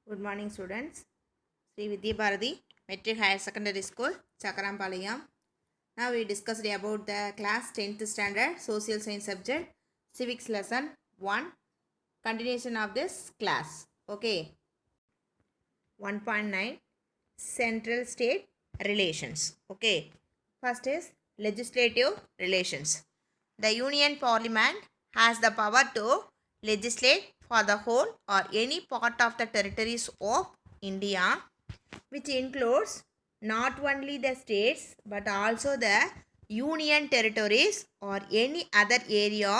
Good morning, students. Sri Vidya Bharati Metric Higher Secondary School, Chakarampalayam. Now we discussed about the class 10th standard social science subject, civics lesson 1, continuation of this class. Okay. 1.9 Central State Relations. Okay. First is legislative relations. The Union Parliament has the power to legislate for the whole or any part of the territories of India, which includes not only the states but also the union territories or any other area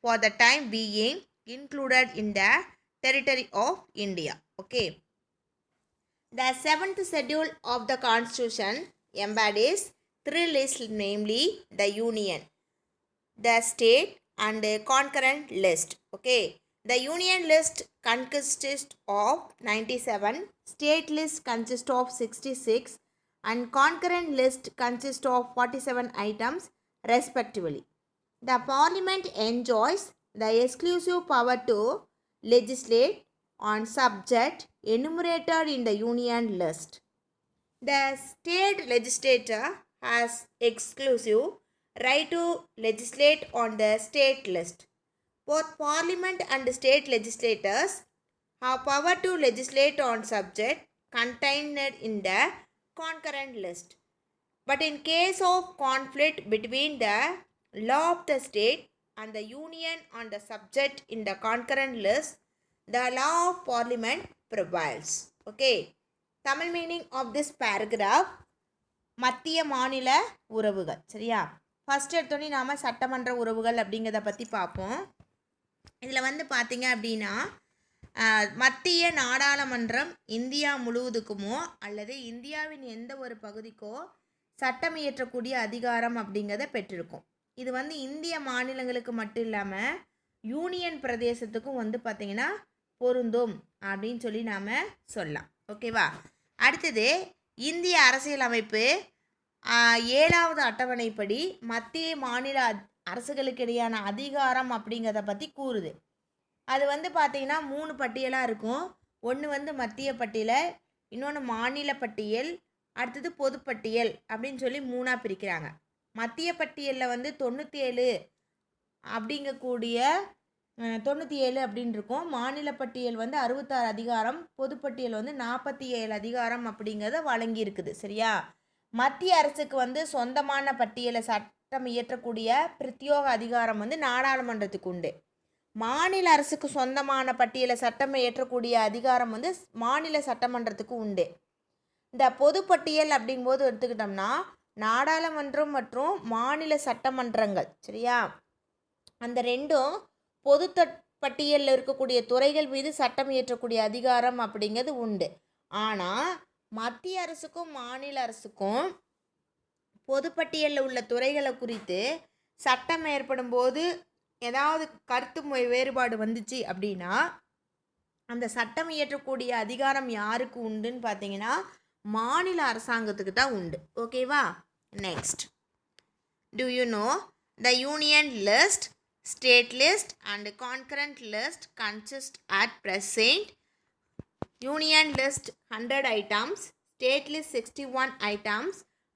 for the time being included in the territory of India. Okay. The seventh schedule of the Constitution embodies three lists, namely the Union, the state, and a concurrent list. Okay. The Union list consists of 97, state list consists of 66, and concurrent list consists of 47 items respectively. The Parliament enjoys the exclusive power to legislate on subject enumerated in the Union list. The state legislature has exclusive right to legislate on the state list. Both Parliament and state legislators have power to legislate on subject contained in the concurrent list. But in case of conflict between the law of the state and the union on the subject in the concurrent list, the law of parliament prevails. Okay. Tamil meaning of this paragraph, மத்திய மாநில உறவுகள். சரியா? First எடுத்தோடனே நாம் சட்டமன்ற உறவுகள் அப்படிங்கிறத பற்றி பார்ப்போம். இதில் வந்து பார்த்தீங்க அப்படின்னா மத்திய நாடாளுமன்றம் இந்தியா முழுவதுக்குமோ அல்லது இந்தியாவின் எந்த ஒரு பகுதிக்கோ சட்டம் இயற்றக்கூடிய அதிகாரம் அப்படிங்கிறத பெற்றிருக்கும். இது வந்து இந்திய மாநிலங்களுக்கு மட்டும் இல்லாமல் யூனியன் பிரதேசத்துக்கும் வந்து பார்த்திங்கன்னா பொருந்தும் அப்படின்னு சொல்லி நாம் சொல்லலாம். ஓகேவா? அடுத்தது இந்திய அரசியலமைப்பு 7வது அட்டவணைப்படி மத்திய மாநில அரசுகளுக்கு இடையான அதிகாரம் அப்படிங்கிறத பற்றி கூறுது. அது வந்து பார்த்திங்கன்னா 3 பட்டியலாக இருக்கும். ஒன்று வந்து மத்திய பட்டியல், இன்னொன்று மாநில பட்டியல், அடுத்தது பொதுப்பட்டியல் அப்படின்னு சொல்லி 3ஆக பிரிக்கிறாங்க. மத்திய பட்டியலில் வந்து 97 அப்படிங்கக்கூடிய 97 அப்படின்னு இருக்கும். மாநில பட்டியல் வந்து 66 அதிகாரம், பொதுப்பட்டியல் வந்து 47 அதிகாரம் அப்படிங்கிறத வழங்கி இருக்குது. சரியா? மத்திய அரசுக்கு வந்து சொந்தமான பட்டியலை சட்டம் இயற்றக்கூடிய பிரத்யோக அதிகாரம் வந்து நாடாளுமன்றத்துக்கு உண்டு. மாநில அரசுக்கு சொந்தமான பட்டியலை சட்டம் இயற்றக்கூடிய அதிகாரம் வந்து மாநில சட்டமன்றத்துக்கு உண்டு. இந்த பொதுப்பட்டியல் அப்படிங்கும்போது எடுத்துக்கிட்டோம்னா நாடாளுமன்றம் மற்றும் மாநில சட்டமன்றங்கள், சரியா, அந்த ரெண்டும் பொது பட்டியலில் இருக்கக்கூடிய துறைகள் மீது சட்டம் இயற்றக்கூடிய அதிகாரம் அப்படிங்கிறது உண்டு. ஆனால் மத்திய அரசுக்கும் மாநில அரசுக்கும் பொதுப்பட்டியலில் உள்ள துறைகளை குறித்து சட்டம் ஏற்படும் போது ஏதாவது கருத்து வேறுபாடு வந்துச்சு அப்படின்னா அந்த சட்டம் இயற்றக்கூடிய அதிகாரம் யாருக்கு உண்டுன்னு பார்த்தீங்கன்னா மாநில அரசாங்கத்துக்கு தான் உண்டு. ஓகேவா? Next, to you know the union list, state list and concurrent list consist at present union list 100 items, state list 61 items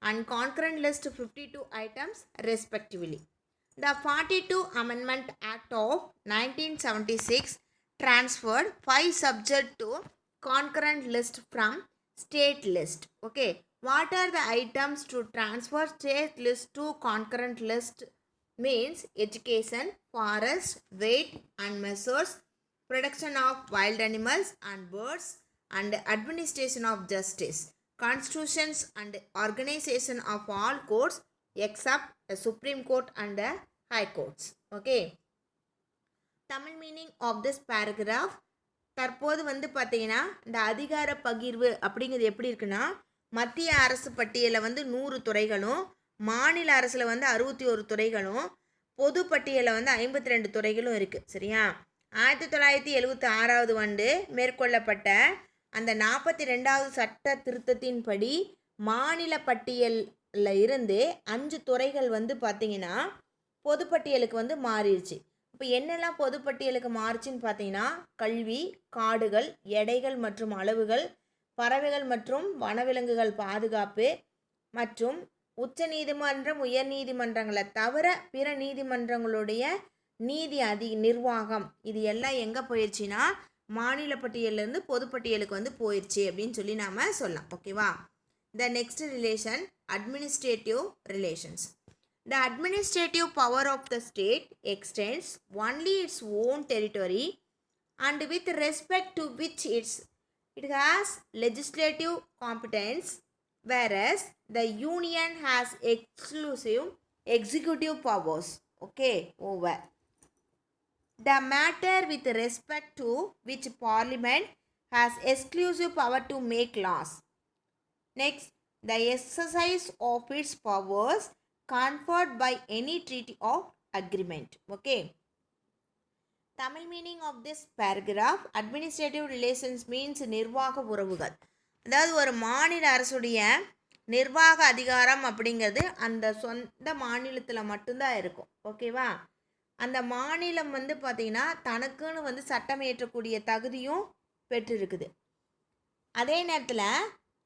and concurrent list 52 items respectively. The 42 Amendment Act of 1976 transferred 5 subject to concurrent list from state list. Okay, what are the items to transfer state list to concurrent list? Means education, forest, weight and measures, protection of wild animals and birds, and administration of justice, constitutions and organization of all courts except the Supreme Court and the High Courts. Okay. Tamil meaning of this paragraph, தற்போது வந்து பார்த்தீங்கன்னா இந்த அதிகார பகிர்வு அப்படிங்கிறது எப்படி இருக்குன்னா மத்திய அரசு பட்டியலில் வந்து 100 துறைகளும், மாநில அரசில் வந்து 61 துறைகளும், பொது பட்டியலில் வந்து 52 துறைகளும் இருக்குது. சரியா? 1976வது ஆண்டு மேற்கொள்ளப்பட்ட அந்த 42வது சட்ட திருத்தத்தின்படி மாநில பட்டியலில் இருந்து 5 துறைகள் வந்து பார்த்திங்கன்னா பொதுப்பட்டியலுக்கு வந்து மாறிடுச்சு. இப்போ இப்போ என்னெல்லாம் பொதுப்பட்டியலுக்கு மாறுச்சுன்னு பார்த்தீங்கன்னா கல்வி, காடுகள், எடைகள் மற்றும் அளவுகள், பறவைகள் மற்றும் வனவிலங்குகள் பாதுகாப்பு மற்றும் உச்ச நீதிமன்றம், உயர் நீதிமன்றங்களை தவிர பிற நீதிமன்றங்களுடைய நீதி நிர்வாகம் இது எல்லாம் எங்கே போயிடுச்சுன்னா மாநில பட்டியலேருந்து பொதுப்பட்டியலுக்கு வந்து போயிடுச்சு அப்படின்னு சொல்லி நாம் சொல்லலாம். ஓகேவா? The next relation administrative relations. The administrative power of the state extends only its own territory and with respect to which it has legislative competence, whereas the union has exclusive executive powers. Okay, over. The matter with respect to which parliament has exclusive power to make laws. Next, the exercise of its powers conferred by any treaty of agreement. Okay. Tamil meaning of this paragraph, administrative relations means நிர்வாக உறவுகள். அதாவது ஒரு மாநில அரசுடைய நிர்வாக அதிகாரம் அப்படிங்கிறது அந்த சொந்த மாநிலத்தில் மட்டும்தான் இருக்கும். ஓகேவா? அந்த மாநிலம் வந்து பார்த்திங்கன்னா தனக்குன்னு வந்து சட்டம் இயற்றக்கூடிய தகுதியும் பெற்றிருக்குது. அதே நேரத்தில்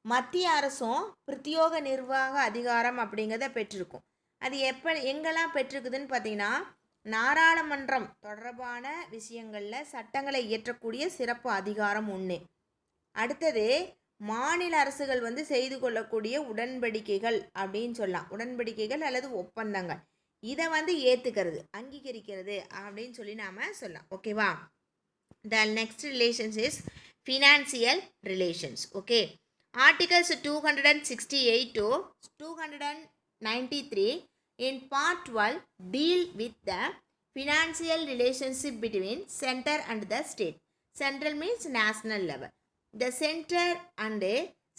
மத்திய அரசும் பிரத்யோக நிர்வாக அதிகாரம் அப்படிங்கிறத பெற்றிருக்கும். அது எங்கெல்லாம் பெற்றிருக்குதுன்னு பார்த்தீங்கன்னா நாடாளுமன்றம் தொடர்பான விஷயங்களில் சட்டங்களை இயற்றக்கூடிய சிறப்பு அதிகாரம் ஒன்று. அடுத்தது மாநில அரசுகள் வந்து செய்து கொள்ளக்கூடிய உடன்படிக்கைகள் அப்படின்னு சொல்லலாம். உடன்படிக்கைகள் அல்லது ஒப்பந்தங்கள் இதை வந்து ஏற்றுக்கிறது, அங்கீகரிக்கிறது அப்படின்னு சொல்லி நாம் சொல்லலாம். ஓகேவா? The next relations is financial relations. Okay. Articles 268 to 293 in part 12 deal with the financial relationship between center and the state. Central means national level. The center and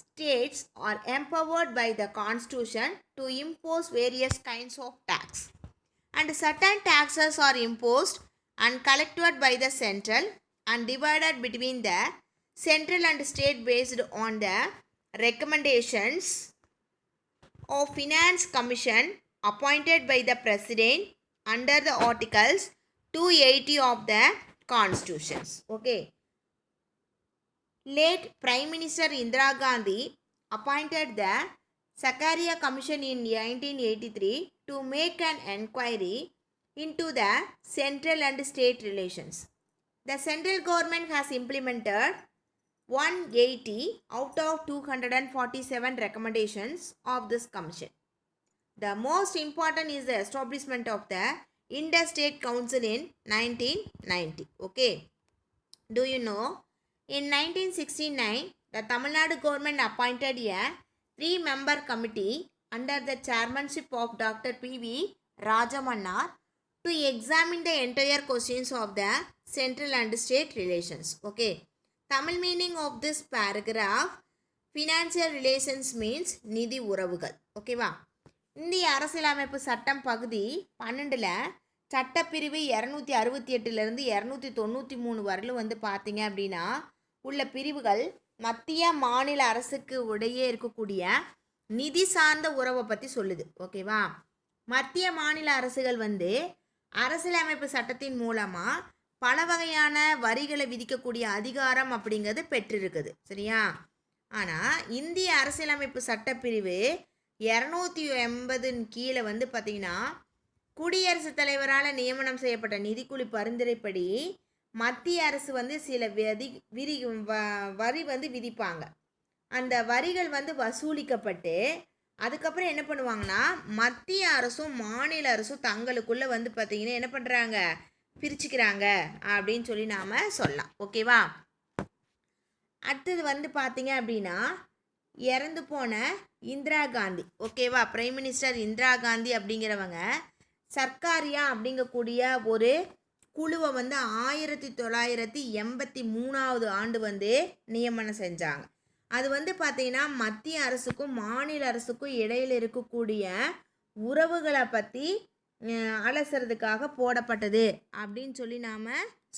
states are empowered by the constitution to impose various kinds of tax, and certain taxes are imposed and collected by the central and divided between the central and state based on the recommendations of finance commission appointed by the president under the articles 280 of the constitutions. Okay. Late Prime Minister Indira Gandhi appointed the Sakaria Commission in 1983 to make an inquiry into the central and state relations. The central government has implemented 180 out of 247 recommendations of this commission. The most important is the establishment of the Interstate Council in 1990. Okay. Do you know, in 1969, the Tamil Nadu government appointed a 3-member committee under the chairmanship of Dr. P.V. Rajamannar to examine the entire questions of the central and state relations. Okay. Tamil meaning of this paragraph, financial relations means நிதி உறவுகள். ஓகேவா? இந்திய அரசியலமைப்பு சட்டம் பகுதி 12ல் சட்டப்பிரிவு 268லேருந்து 293 வரையிலும் வந்து பார்த்தீங்க அப்படின்னா உள்ள பிரிவுகள் மத்திய மாநில அரசுக்கு இடையே இருக்கக்கூடிய நிதி சார்ந்த உறவை பற்றி சொல்லுது. ஓகேவா? மத்திய மாநில அரசுகள் வந்து அரசியலமைப்பு சட்டத்தின் மூலமாக பல வகையான வரிகளை விதிக்கக்கூடிய அதிகாரம் அப்படிங்கிறது பெற்றிருக்குது. சரியா? ஆனால் இந்திய அரசியலமைப்பு சட்டப்பிரிவு 280 கீழே வந்து பார்த்திங்கன்னா குடியரசுத் தலைவரால் நியமனம் செய்யப்பட்ட நிதிக்குழு பரிந்துரைப்படி மத்திய அரசு வந்து சில வரி வந்து விதிப்பாங்க. அந்த வரிகள் வந்து வசூலிக்கப்பட்டு அதுக்கப்புறம் என்ன பண்ணுவாங்கன்னா மத்திய அரசும் மாநில அரசும் தங்களுக்குள்ளே வந்து பார்த்திங்கன்னா என்ன பண்ணுறாங்க, பிரிச்சுக்கிறாங்க அப்படின்னு சொல்லி நாம் சொல்லலாம். ஓகேவா? அடுத்தது வந்து பார்த்தீங்க அப்படின்னா இறந்து போன இந்திரா காந்தி. ஓகேவா? பிரைம் மினிஸ்டர் இந்திரா காந்தி அப்படிங்கிறவங்க சர்க்காரியா அப்படிங்கக்கூடிய ஒரு குழுவை வந்து 1983 ஆண்டு வந்து நியமனம் செஞ்சாங்க. அது வந்து பார்த்திங்கன்னா மத்திய அரசுக்கும் மாநில அரசுக்கும் இடையில் இருக்கக்கூடிய உறவுகளை பற்றி அலசுறதுக்காக போடப்பட்டது அப்படின்னு சொல்லி நாம்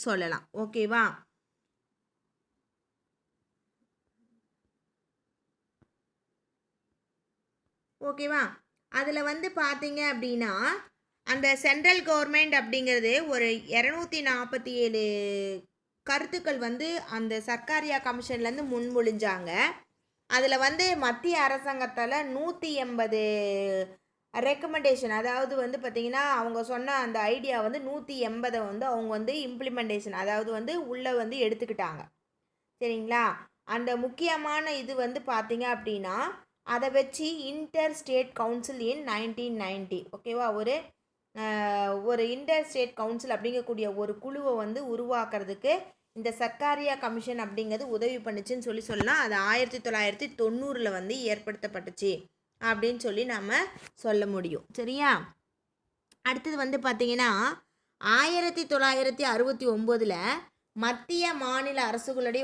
சொல்லலாம். ஓகேவா? ஓகேவா? அதில் வந்து பார்த்தீங்க அப்படின்னா அந்த சென்ட்ரல் கவர்மெண்ட் அப்படிங்கிறது ஒரு 247 கருத்துக்கள் வந்து அந்த சர்க்காரியா கமிஷன்லேருந்து முன்மொழிஞ்சாங்க. அதில் வந்து மத்திய அரசாங்கத்தால் 180 ரெக்கமெண்டேஷன், அதாவது வந்து பார்த்திங்கன்னா அவங்க சொன்ன அந்த ஐடியா வந்து 180 வந்து அவங்க வந்து இம்ப்ளிமெண்டேஷன், அதாவது வந்து உள்ளே வந்து எடுத்துக்கிட்டாங்க. சரிங்களா? அந்த முக்கியமான இது வந்து பார்த்திங்க அப்படின்னா அதை வச்சு இன்டர் ஸ்டேட் கவுன்சில் இன் 1990, ஓகேவா, ஒரு இன்டர் ஸ்டேட் கவுன்சில் அப்படிங்கக்கூடிய ஒரு குழுவை வந்து உருவாக்குறதுக்கு இந்த சர்க்காரியா கமிஷன் அப்படிங்கிறது உதவி பண்ணுச்சுன்னு சொல்லலாம். அது 1990 வந்து ஏற்படுத்தப்பட்டுச்சு அப்படின்னு சொல்லி நம்ம சொல்ல முடியும். சரியா? அடுத்தது வந்து பார்த்திங்கன்னா 1969 மத்திய மாநில அரசுகளுடைய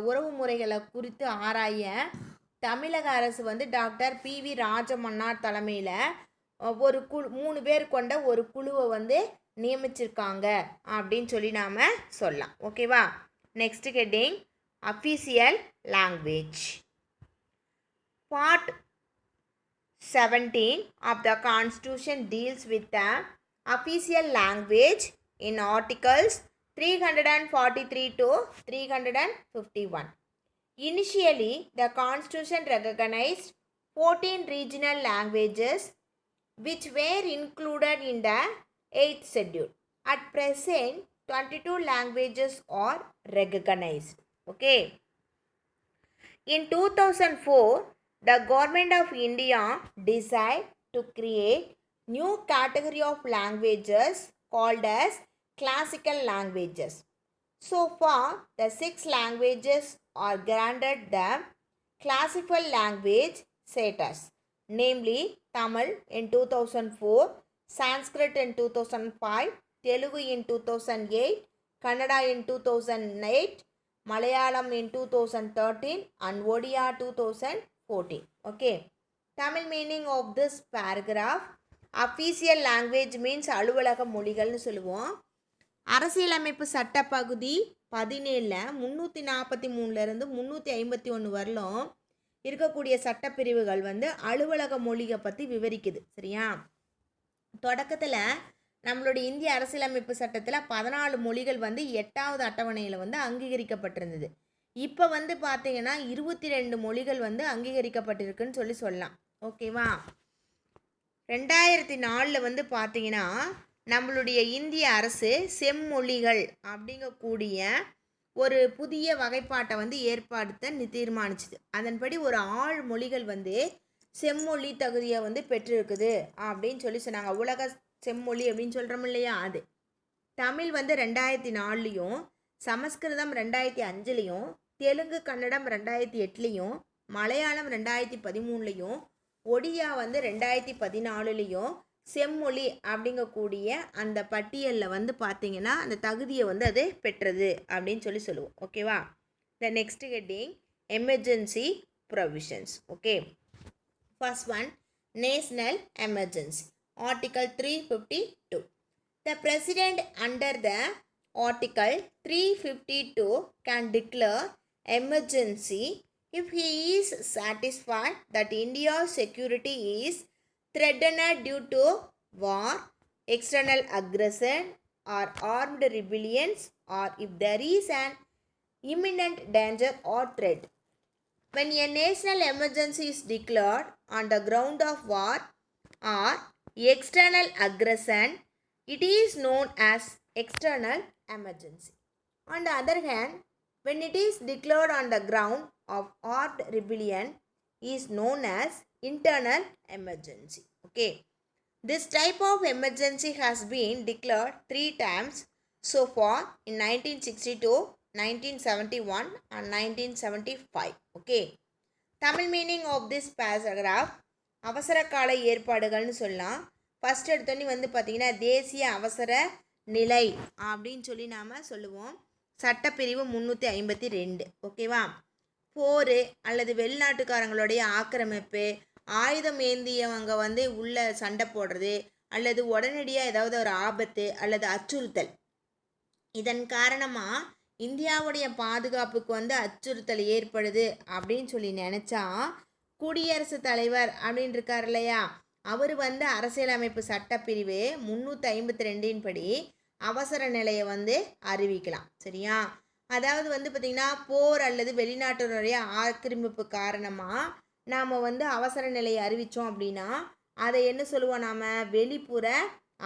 உறவு முறைகளை குறித்து ஆராய தமிழக அரசு வந்து டாக்டர் PV ராஜமன்னார் தலைமையில் ஒரு 3 பேர் கொண்ட ஒரு குழுவை வந்து நியமிச்சிருக்காங்க அப்படின்னு சொல்லி நாம் சொல்லலாம். ஓகேவா? Next heading official language. Part 17 of the Constitution deals with the official language in Articles 343 to 351. Initially, the Constitution recognized 14 regional languages which were included in the 8th schedule. At present, 22 languages are recognized. Okay. In 2004, the Government of India decided to create new category of languages called as classical languages. So far, the 6 languages are granted the classical language status, namely Tamil in 2004, Sanskrit in 2005, Telugu in 2008, Kannada in 2008, Malayalam in 2013 and Odia 2014. Okay. Tamil meaning of this paragraph, official language means அலுவலக மொழிகள்னு சொல்லுவோம். அரசியலமைப்பு சட்ட பகுதி 17 343 351 வரலும் இருக்கக்கூடிய சட்டப்பிரிவுகள் வந்து அலுவலக மொழியை பற்றி விவரிக்குது. சரியா? தொடக்கத்தில் நம்மளுடைய இந்திய அரசியலமைப்பு சட்டத்தில் 14 மொழிகள் வந்து 8வது அட்டவணையில் வந்து அங்கீகரிக்கப்பட்டிருந்தது. இப்போ வந்து பார்த்தீங்கன்னா 22 மொழிகள் வந்து அங்கீகரிக்கப்பட்டிருக்குன்னு சொல்லலாம். ஓகேவா? 2004 வந்து பார்த்தீங்கன்னா நம்மளுடைய இந்திய அரசு செம்மொழிகள் அப்படிங்கக்கூடிய ஒரு புதிய வகைப்பாட்டை வந்து ஏற்படுத்த தீர்மானிச்சுது. அதன்படி ஒரு 6 மொழிகள் வந்து செம்மொழி தகுதியை வந்து பெற்றிருக்குது அப்படின்னு சொல்லி சொன்னாங்க. உலக செம்மொழி அப்படின்னு சொல்கிறோம் இல்லையா, அது. தமிழ் வந்து 2004லையும், சமஸ்கிருதம் 2005லையும், தெலுங்கு கன்னடம் 2008லையும், மலையாளம் 2013லையும், ஒடியா வந்து 2014லையும் செம்மொழி அப்படிங்கக்கூடிய அந்த பட்டியலில் வந்து பார்த்திங்கன்னா அந்த தகுதியை வந்து அது பெற்றது அப்படின்னு சொல்லுவோம். ஓகேவா? The next heading emergency provisions. Okay. First one, national emergency. Article 352. The President under the Article 352 can declare emergency if he is satisfied that India's security is threatened due to war, external aggression or armed rebellions, or if there is an imminent danger or threat. When a national emergency is declared on the ground of war or external aggression, it is known as external emergency. On the other hand, when it is declared on the ground of armed rebellion, is known as internal emergency. Okay. This type of emergency has been declared 3 times so far in 1962, 1971 and 1975. Okay. Tamil meaning of this paragraph, அவசர கால ஏற்பாடுகள்னு சொல்லலாம். First எடுத்தோன்னே வந்து பார்த்திங்கன்னா தேசிய அவசர நிலை அப்படின்னு சொல்லி நாம் சொல்லுவோம். சட்டப்பிரிவு 352. ஓகேவா? போர் அல்லது வெளிநாட்டுக்காரங்களுடைய ஆக்கிரமிப்பு, ஆயுதம் ஏந்தியவங்க வந்து உள்ள சண்டை போடுறது, அல்லது உடனடியாக ஏதாவது ஒரு ஆபத்து அல்லது அச்சுறுத்தல், இதன் காரணமாக இந்தியாவுடைய பாதுகாப்புக்கு வந்து அச்சுறுத்தல் ஏற்படுது அப்படின்னு சொல்லி நினச்சா குடியரசுத் தலைவர் அப்படின்னு இருக்கார் இல்லையா, அவர் வந்து அரசியலமைப்பு சட்டப்பிரிவு 352 படி அவசர நிலையை வந்து அறிவிக்கலாம். சரியா? அதாவது வந்து பார்த்திங்கன்னா போர் அல்லது வெளிநாட்டினுடைய ஆக்கிரமிப்பு காரணமாக நாம் வந்து அவசர நிலையை அறிவித்தோம் அப்படின்னா அதை என்ன சொல்லுவோம், நாம் வெளிப்புற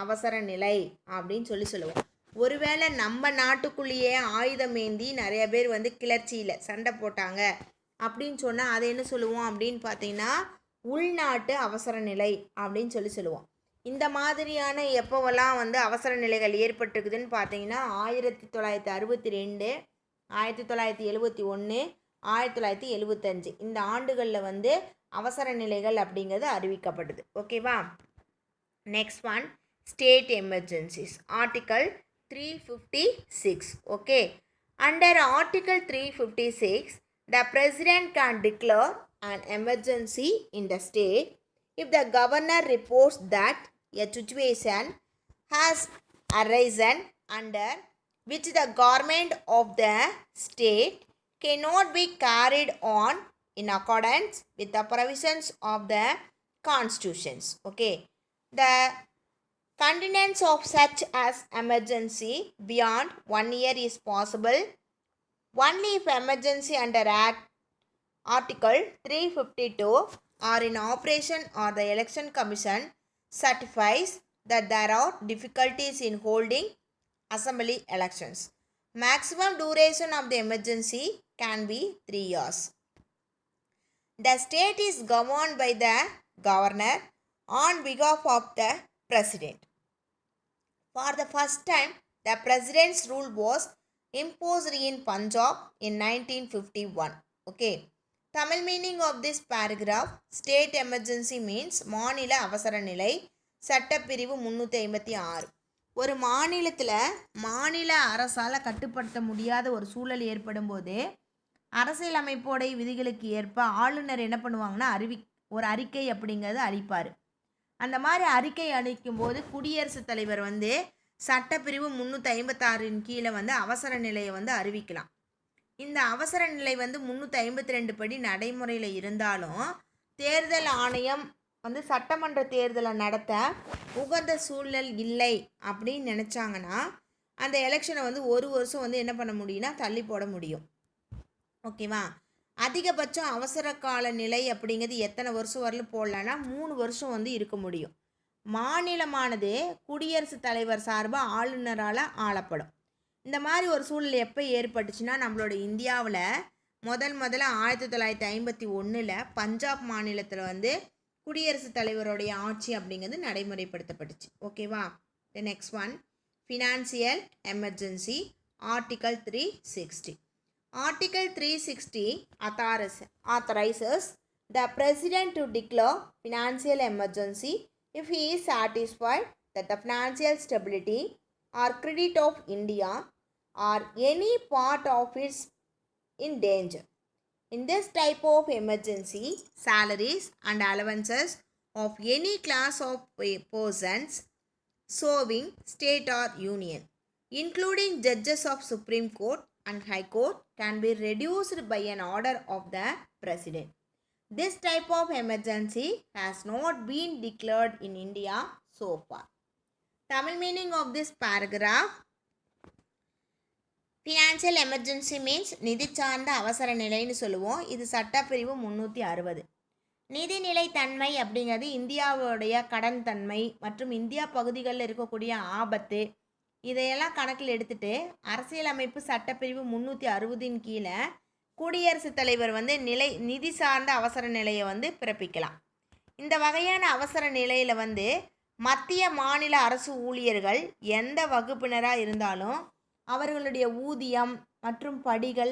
அவசர நிலை அப்படின்னு சொல்லுவோம். ஒருவேளை நம்ம நாட்டுக்குள்ளேயே ஆயுதம் ஏந்தி நிறைய பேர் வந்து கிளர்ச்சியில் சண்டை போட்டாங்க அப்படின்னு சொன்னால் அதை என்ன சொல்லுவோம் அப்படின்னு பார்த்தீங்கன்னா உள்நாட்டு அவசர நிலை அப்படின்னு சொல்லுவோம். இந்த மாதிரியான எப்போவெல்லாம் வந்து அவசர நிலைகள் ஏற்பட்டிருக்குதுன்னு பார்த்தீங்கன்னா 1962, 1971, 1975 இந்த ஆண்டுகளில் வந்து அவசர நிலைகள் அப்படிங்கிறது அறிவிக்கப்பட்டது. ஓகேவா? Next one, state emergencies. Article 356. Okay, under article 356 the president can declare an emergency in the state if the governor reports that a situation has arisen under which the government of the state cannot be carried on in accordance with the provisions of the constitutions. Okay, the continuance of such as emergency beyond 1 year is possible only if emergency under Act Article 352 are in operation or the Election Commission certifies that there are difficulties in holding assembly elections. Maximum duration of the emergency can be 3 years. The state is governed by the governor on behalf of the president. For the first time, the president's rule was imposed in Punjab in 1951. Okay. Tamil meaning of this paragraph, state emergency means மாநில அவசர நிலை. சட்டப்பிரிவு 356. ஒரு மாநிலத்தில் மாநில அரசால் கட்டுப்படுத்த முடியாத ஒரு சூழல் ஏற்படும் போது அரசியலமைப்போடைய விதிகளுக்கு ஏற்ப ஆளுநர் என்ன பண்ணுவாங்கன்னா ஒரு அறிக்கை அப்படிங்கிறது அளிப்பார். அந்த மாதிரி அறிக்கை அளிக்கும் போது குடியரசுத் தலைவர் வந்து சட்டப்பிரிவு 356 கீழே வந்து அவசர நிலையை வந்து அறிவிக்கலாம். இந்த அவசர நிலை வந்து 352 படி நடைமுறையில் இருந்தாலும் தேர்தல் ஆணையம் வந்து சட்டமன்ற தேர்தலை நடத்த உகந்த சூழல் இல்லை அப்படின்னு நினச்சாங்கன்னா அந்த எலெக்ஷனை வந்து ஒரு வருஷம் வந்து என்ன பண்ண முடியும்னா தள்ளி போட முடியும். ஓகேவா? அதிகபட்சம் அவசர கால நிலை அப்படிங்கிறது எத்தனை வருஷம் வரலும் போடலான்னா 3 வருஷம் வந்து இருக்க முடியும். மாநிலமானது குடியரசுத் தலைவர் சார்பாக ஆளுநரால் ஆளப்படும். இந்த மாதிரி ஒரு சூழல் எப்போ ஏற்பட்டுச்சுன்னா நம்மளோட இந்தியாவில் முதல்ல 1951 பஞ்சாப் மாநிலத்தில் வந்து குடியரசுத் தலைவருடைய ஆட்சி அப்படிங்கிறது நடைமுறைப்படுத்தப்பட்டுச்சு. ஓகேவா? The next one, financial emergency. Article 360. Article 360 authorizes the president to declare financial emergency if he is satisfied that the financial stability or credit of India or any part of it is in danger. In this type of emergency, salaries and allowances of any class of persons serving state or union, including judges of Supreme Court and High Court, can be reduced by an order of the President. This type of emergency has not been declared in India so far. Tamil meaning of this paragraph, financial emergency means நிதி சார்ந்த அவசர நிலைன்னு சொல்லுவோம். இது சட்டப்பிரிவு 360. நிதிநிலை தன்மை அப்படிங்கிறது இந்தியாவுடைய கடன் தன்மை மற்றும் இந்தியா பகுதிகளில் இருக்கக்கூடிய ஆபத்து இதையெல்லாம் கணக்கில் எடுத்துகிட்டு அரசியலமைப்பு சட்டப்பிரிவு 360 கீழே குடியரசுத் தலைவர் வந்து நிதி சார்ந்த அவசர நிலையை வந்து பிறப்பிக்கலாம். இந்த வகையான அவசர நிலையில் வந்து மத்திய மாநில அரசு ஊழியர்கள் எந்த வகுப்பினராக இருந்தாலும் அவர்களுடைய ஊதியம் மற்றும் படிகள்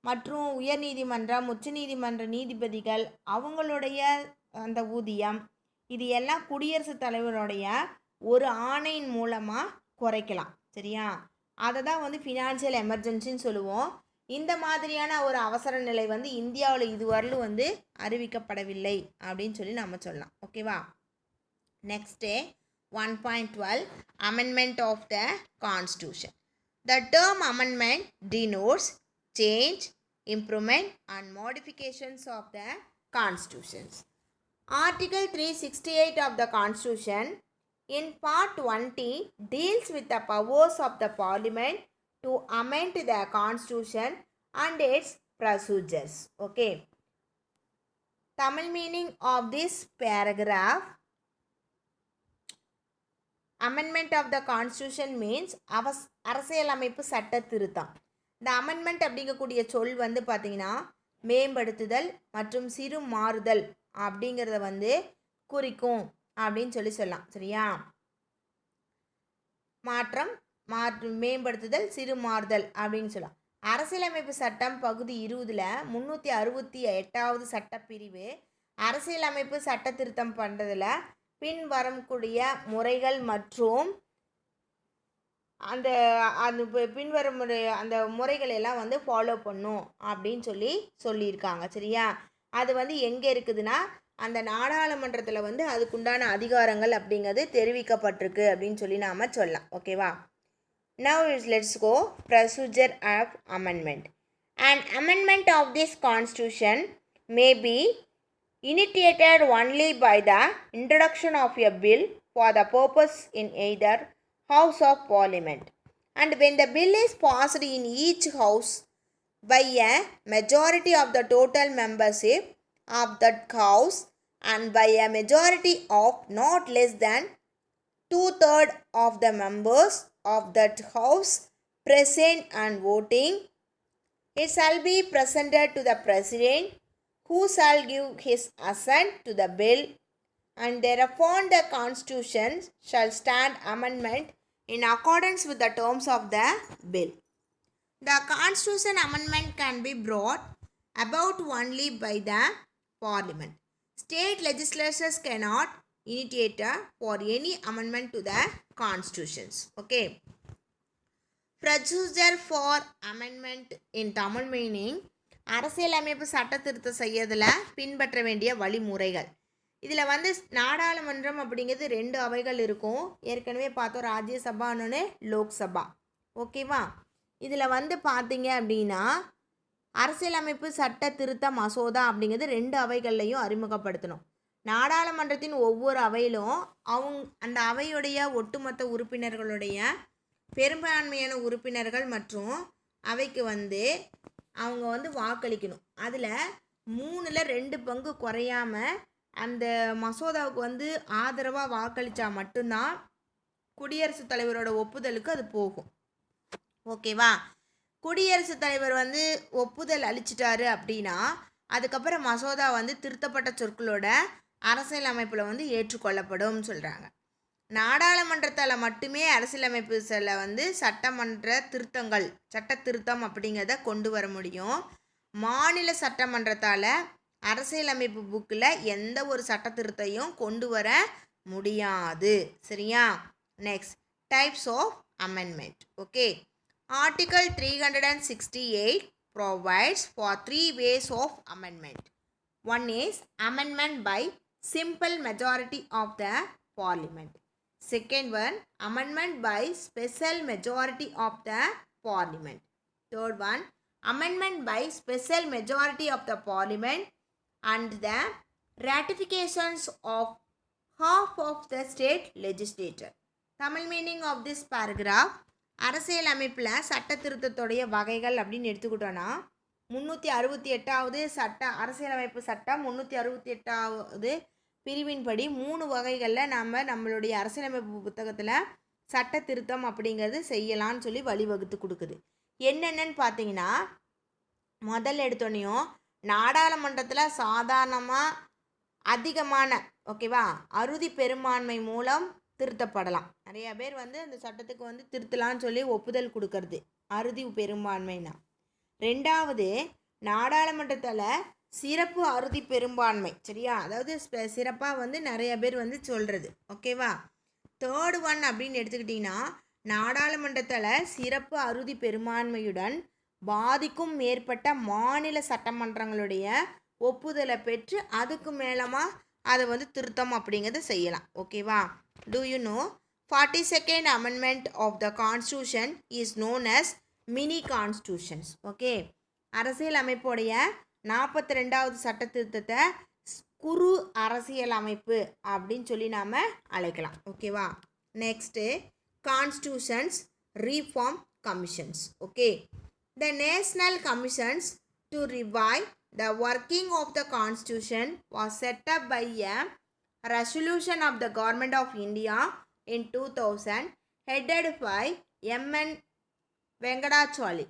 மற்றும் உயர்நீதிமன்றம் உச்சநீதிமன்ற நீதிபதிகள் அவங்களுடைய அந்த ஊதியம் இது எல்லாம் குடியரசுத் தலைவருடைய ஒரு ஆணையின் மூலமாக குறைக்கலாம். சரியா? அதை தான் வந்து ஃபினான்ஷியல் எமர்ஜென்சின்னு சொல்லுவோம். இந்த மாதிரியான ஒரு அவசர நிலை வந்து இந்தியாவில் இதுவரையிலும் வந்து அறிவிக்கப்படவில்லை அப்படின்னு சொல்லி நம்ம சொல்லலாம். ஓகேவா? Next 1.12 amendment of the constitution. The term amendment denotes change, improvement and modifications of the constitutions. Article 368 of the Constitution in Part 20 deals with the powers of the Parliament to amend the Constitution and its procedures. Okay. Tamil meaning of this paragraph: amendment of the Constitution means அரசியலமைப்பு சட்ட திருத்தம். இந்த amendment அப்படிங்கக்கூடிய சொல் வந்து பார்த்தீங்கன்னா மேம்படுத்துதல் மற்றும் சிறு மாறுதல் அப்படிங்கிறத வந்து குறிக்கும் அப்படின்னு சொல்லலாம். சரியா? மேம்படுத்துதல் சிறு மாறுதல் அப்படின்னு சொல்லலாம். அரசியலமைப்பு சட்டம் பகுதி 20ல் 368வது சட்டப்பிரிவு அரசியலமைப்பு சட்ட திருத்தம் பண்ணுறதுல பின்வரக்கூடிய முறைகள் மற்றும் அந்த பின்வரும் அந்த முறைகள் எல்லாம் வந்து ஃபாலோ பண்ணும் அப்படின்னு சொல்லியிருக்காங்க. சரியா? அது வந்து எங்கே இருக்குதுன்னா அந்த நாடாளுமன்றத்தில் வந்து அதுக்குண்டான அதிகாரங்கள் அப்படிங்கிறது தெரிவிக்கப்பட்டிருக்கு அப்படின்னு நாம் சொல்லலாம். ஓகேவா? Now let's go procedure of amendment. An amendment of this constitution may be initiated only by the introduction of a bill for the purpose in either house of parliament, and when the bill is passed in each house by a majority of the total membership of that house and by a majority of not less than 2/3 of the members of that house present and voting, it shall be presented to the president, who shall give his assent to the bill, and thereupon the constitution shall stand amendment in accordance with the terms of the bill. The constitution amendment can be brought about only by the parliament. State legislatures cannot initiate for any amendment to the constitutions. Okay. Procedure for amendment in Tamil meaning அரசியலமைப்பு சட்ட திருத்தம் செய்யறதுல பின்பற்ற வேண்டிய வழிமுறைகள். இதில் வந்து நாடாளுமன்றம் அப்படிங்கிறது 2 அவைகள் இருக்கும். ஏற்கனவே பார்த்தோம், ராஜ்யசபா இன்னொன்று லோக்சபா. ஓகேவா? இதில் வந்து பார்த்தீங்க அப்படின்னா அரசியலமைப்பு சட்ட திருத்த மசோதா அப்படிங்கிறது 2 அவைகள்லையும் அறிமுகப்படுத்தணும். நாடாளுமன்றத்தின் ஒவ்வொரு அவையிலும் அந்த அவையுடைய ஒட்டுமொத்த உறுப்பினர்களுடைய பெரும்பான்மையான உறுப்பினர்கள் மற்றும் அவைக்கு வந்து அவங்க வந்து வாக்களிக்கணும். அதில் 3ல் 2 பங்கு குறையாமல் அந்த மசோதாவுக்கு வந்து ஆதரவாக வாக்களித்தா மட்டும்தான் குடியரசுத் தலைவரோட ஒப்புதலுக்கு அது போகும். ஓகேவா? குடியரசுத் தலைவர் வந்து ஒப்புதல் அளிச்சிட்டாரு அப்படின்னா அதுக்கப்புறம் மசோதா வந்து திருத்தப்பட்ட சொற்களோட அரசியலமைப்பில் வந்து ஏற்றுக்கொள்ளப்படும் சொல்கிறாங்க. நாடாளுமன்றத்தால் மட்டுமே அரசியலமைப்பு சில வந்து சட்டமன்ற திருத்தங்கள் சட்ட திருத்தம் அப்படிங்கிறத கொண்டு வர முடியும். மாநில சட்டமன்றத்தால் அரசியலமைப்பு புக்கில் எந்த ஒரு சட்ட திருத்தையும் கொண்டு வர முடியாது. சரியா? Next, types of amendment. Okay. Article 368 provides for 3 ways of amendment. One is amendment by simple majority of the parliament. Second one, amendment by special majority of the parliament. Third one, amendment by special majority of the parliament and the ratifications of half of the state legislature. Tamil meaning of this paragraph: அரசியல் அமைப்பில் சட்ட திருத்தத்துடைய வகைகள் அப்படின்னு எடுத்துக்கிட்டோன்னா 368வது அரசியலமைப்பு சட்டம் 368வது பிரிவின்படி 3 வகைகளில் நம்மளுடைய அரசியலமைப்பு புத்தகத்தில் சட்ட திருத்தம் அப்படிங்கிறது செய்யலான்னு சொல்லி வழிவகுத்து கொடுக்குது. என்னென்னு பார்த்தீங்கன்னா, முதல் எடுத்தோன்னையும் நாடாளுமன்றத்தில் சாதாரணமாக அதிகமான ஓகேவா அறுதி பெரும்பான்மை மூலம் திருத்தப்படலாம். நிறைய பேர் வந்து அந்த சட்டத்துக்கு வந்து திருத்தலான்னு சொல்லி ஒப்புதல் கொடுக்கறது அறுதி பெரும்பான்மைனா. 2வது, நாடாளுமன்றத்தில் சிறப்பு அறுதி பெரும்பான்மை. சரியா? அதாவது சிறப்பாக வந்து நிறைய பேர் வந்து சொல்கிறது. ஓகேவா? 3rd ஒன் அப்படின்னு எடுத்துக்கிட்டிங்கன்னா, நாடாளுமன்றத்தில் சிறப்பு அறுதி பெரும்பான்மையுடன் பாதிக்கும் மேற்பட்ட மாநில சட்டமன்றங்களுடைய ஒப்புதலை பெற்று அதுக்கு மேலமாக அதை வந்து திருத்தம் அப்படிங்கிறத செய்யலாம். ஓகேவா? Do you know 42nd amendment of the constitution is known as mini constitutions. Okay. அரசியல் அமைப்புடைய 42வது சட்ட திருத்தத்தை குறு அரசியல் அமைப்பு அப்படின்னு சொல்லி நாம் அழைக்கலாம். ஓகேவா? Next constitutions reform commissions. Okay, the national commissions to revive the working of the constitution was set up by a resolution of the government of India in 2000 headed by M.N. Venkatachalya.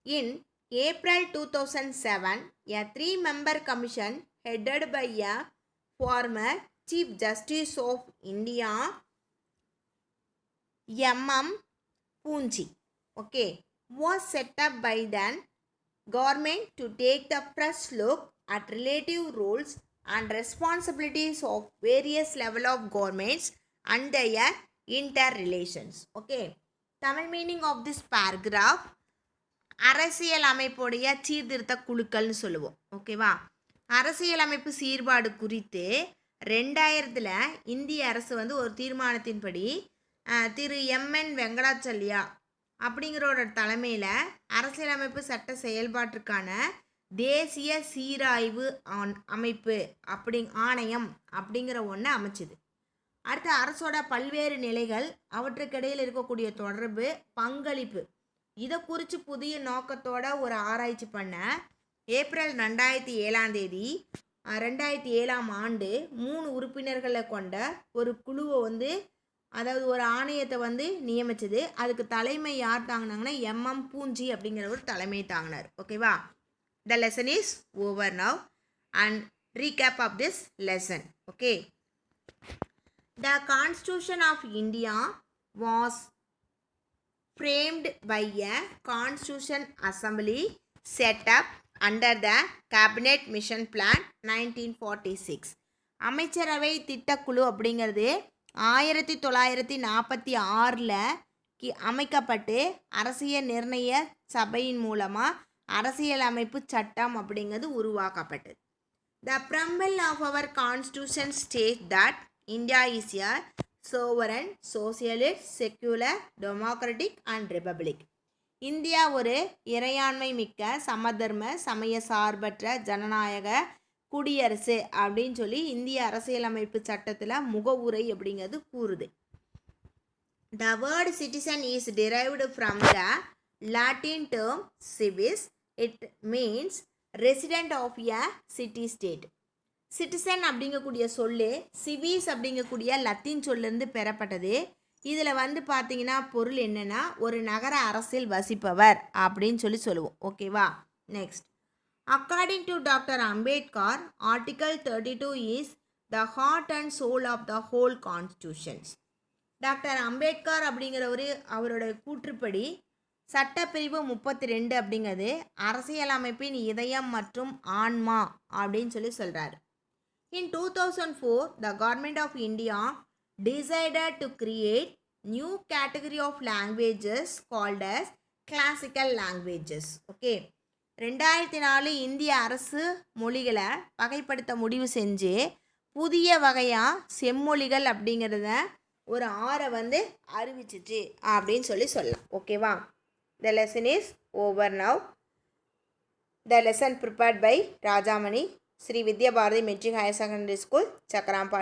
In April 2007, a 3-member commission headed by a former Chief Justice of India, M.M. Poonji, okay, was set up by then government to take the fresh look at relative roles and responsibilities of various level of governments and their interrelations. Okay, Tamil meaning of this paragraph, அரசியல் அமைப்புடைய சீர்திருத்த குழுக்கள்னு சொல்லுவோம். ஓகேவா? அரசியல் அமைப்பு சீர்பாடு குறித்து 2000 இந்திய அரசு வந்து ஒரு தீர்மானத்தின்படி திரு எம்என் வெங்கடாச்சல்யா அப்படிங்கிறோட தலைமையில் அரசியலமைப்பு சட்ட செயல்பாட்டிற்கான தேசிய சீராய்வு அமைப்பு ஆணையம் அப்படிங்கிற ஒன்று அமைச்சுது. அடுத்து அரசோட பல்வேறு நிலைகள், அவற்றுக்கிடையில் இருக்கக்கூடிய தொடர்பு, பங்களிப்பு, இதை குறித்து புதிய நோக்கத்தோட ஒரு ஆராய்ச்சி பண்ண ஏப்ரல் 2007 ஆண்டு 3 உறுப்பினர்களை கொண்ட ஒரு குழுவை வந்து, அதாவது ஒரு ஆணையத்தை வந்து நியமிச்சது. அதுக்கு தலைமை யார் தாங்கினாங்கன்னா எம்எம் பூஞ்சி அப்படிங்கிற ஒரு தலைமை தாங்கினார். ஓகேவா? The lesson is over now and recap of this lesson. Okay, the Constitution of India was framed by a Constitution Assembly set up under the Cabinet Mission Plan 1946. அமைச்சரவை திட்டக்குழு அப்படிங்கிறது 1946 அமைக்கப்பட்டு அரசியல் நிர்ணய சபையின் மூலமாக அரசியல் அமைப்பு சட்டம் அப்படிங்கிறது உருவாக்கப்பட்டது. The preamble of our constitution states that India is a sovereign, socialist, secular, democratic and republic. India ஒரு இறையாண்மை மிக்க சமதர்ம சமய சார்பற்ற ஜனநாயக குடியரசு அப்படின்னு சொல்லி இந்திய அரசியலமைப்பு சட்டத்தில் முகவுரை அப்படிங்கிறது கூறுது. The word citizen is derived from the Latin term civis. It means resident of a city state. Citizen அப்படிங்கக்கூடிய சொல்லு சிவிஸ் அப்படிங்கக்கூடிய லத்தீன் சொல்லிருந்து பெறப்பட்டது. இதில் வந்து பார்த்தீங்கன்னா பொருள் என்னென்னா ஒரு நகர அரசில் வசிப்பவர் அப்படின்னு சொல்லி சொல்லுவோம். ஓகேவா? Next, according to doctor Ambedkar, article 32 is the heart and soul of the whole constitutions. Doctor Ambedkar அப்படிங்கிறவர் அவரோட கூற்றுப்படி சட்டப்பிரிவு 32 அப்படிங்கிறது அரசியலமைப்பின் இதயம் மற்றும் ஆன்மா அப்படின்னு சொல்லி சொல்கிறார். In 2004, the government of India decided to create new category of languages called as classical languages. Okay, 2004 இந்திய அரசு மொழிகளை வகைப்படுத்த முடிவு செஞ்சு புதிய வகையாக செம்மொழிகள் அப்படிங்கிறத ஒரு 6 வந்து அறிவிச்சிச்சு அப்படின்னு சொல்லலாம். ஓகேவா? The lesson is over now. The lesson prepared by Rajamani, Sri Vidya Bharati Metric Higher Secondary School, Chakrampal.